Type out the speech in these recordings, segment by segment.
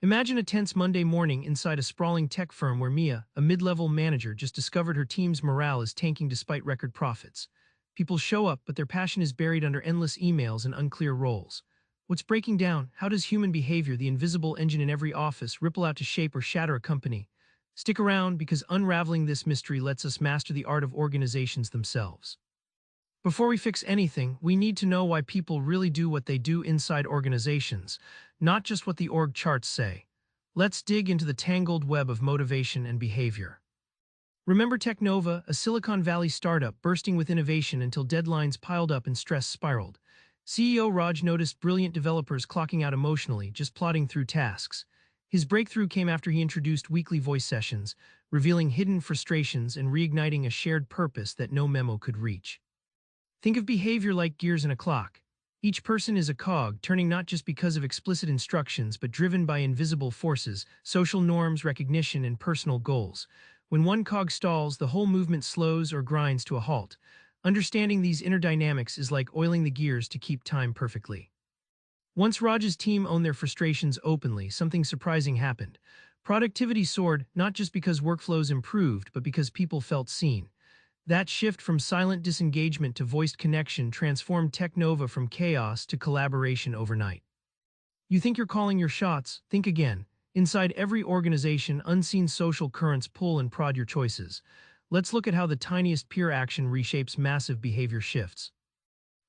Imagine a tense Monday morning inside a sprawling tech firm where Mia, a mid-level manager, just discovered her team's morale is tanking despite record profits. People show up, but their passion is buried under endless emails and unclear roles. What's breaking down? How does human behavior, the invisible engine in every office, ripple out to shape or shatter a company? Stick around, because unraveling this mystery lets us master the art of organizations themselves. Before we fix anything, we need to know why people really do what they do inside organizations, not just what the org charts say. Let's dig into the tangled web of motivation and behavior. Remember Technova, a Silicon Valley startup bursting with innovation until deadlines piled up and stress spiraled. CEO Raj noticed brilliant developers clocking out emotionally, just plodding through tasks. His breakthrough came after he introduced weekly voice sessions, revealing hidden frustrations and reigniting a shared purpose that no memo could reach. Think of behavior like gears in a clock. Each person is a cog, turning not just because of explicit instructions, but driven by invisible forces, social norms, recognition, and personal goals. When one cog stalls, the whole movement slows or grinds to a halt. Understanding these inner dynamics is like oiling the gears to keep time perfectly. Once Raj's team owned their frustrations openly, something surprising happened. Productivity soared, not just because workflows improved, but because people felt seen. That shift from silent disengagement to voiced connection transformed Technova from chaos to collaboration overnight. You think you're calling your shots? Think again. Inside every organization, unseen social currents pull and prod your choices. Let's look at how the tiniest peer action reshapes massive behavior shifts.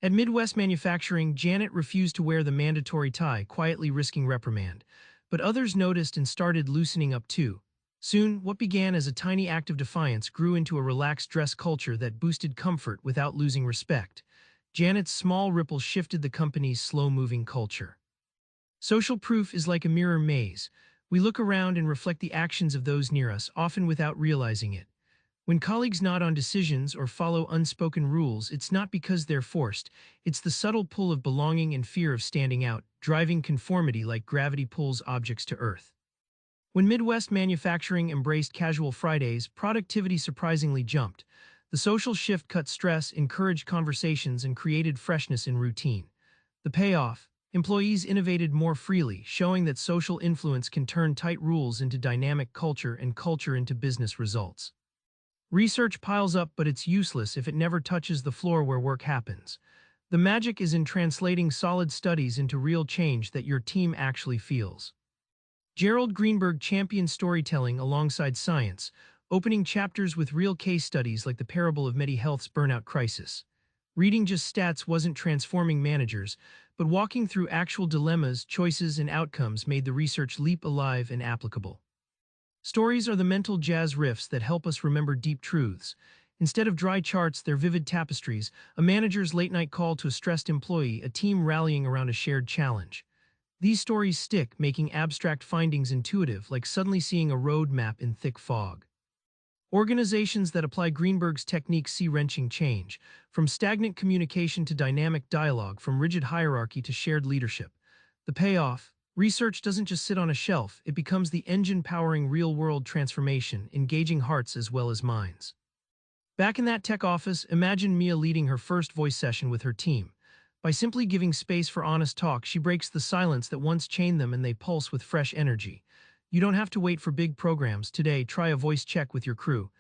At Midwest Manufacturing, Janet refused to wear the mandatory tie, quietly risking reprimand. But others noticed and started loosening up too. Soon, what began as a tiny act of defiance grew into a relaxed dress culture that boosted comfort without losing respect. Janet's small ripple shifted the company's slow-moving culture. Social proof is like a mirror maze. We look around and reflect the actions of those near us, often without realizing it. When colleagues nod on decisions or follow unspoken rules, it's not because they're forced. It's the subtle pull of belonging and fear of standing out, driving conformity like gravity pulls objects to earth. When Midwest Manufacturing embraced casual Fridays, productivity surprisingly jumped. The social shift cut stress, encouraged conversations, and created freshness in routine. The payoff? Employees innovated more freely, showing that social influence can turn tight rules into dynamic culture and culture into business results. Research piles up, but it's useless if it never touches the floor where work happens. The magic is in translating solid studies into real change that your team actually feels. Jerald Greenberg champions storytelling alongside science, opening chapters with real case studies like the parable of MediHealth's burnout crisis. Reading just stats wasn't transforming managers, but walking through actual dilemmas, choices, and outcomes made the research leap alive and applicable. Stories are the mental jazz riffs that help us remember deep truths. Instead of dry charts, they're vivid tapestries, a manager's late-night call to a stressed employee, a team rallying around a shared challenge. These stories stick, making abstract findings intuitive, like suddenly seeing a road map in thick fog. Organizations that apply Greenberg's techniques see wrenching change, from stagnant communication to dynamic dialogue, from rigid hierarchy to shared leadership. The payoff? Research doesn't just sit on a shelf, it becomes the engine powering real-world transformation, engaging hearts as well as minds. Back in that tech office, imagine Mia leading her first voice session with her team. By simply giving space for honest talk, she breaks the silence that once chained them, and they pulse with fresh energy. You don't have to wait for big programs. Today, try a voice check with your crew.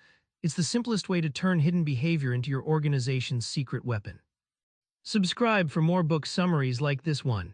It's the simplest way to turn hidden behavior into your organization's secret weapon. Subscribe for more book summaries like this one.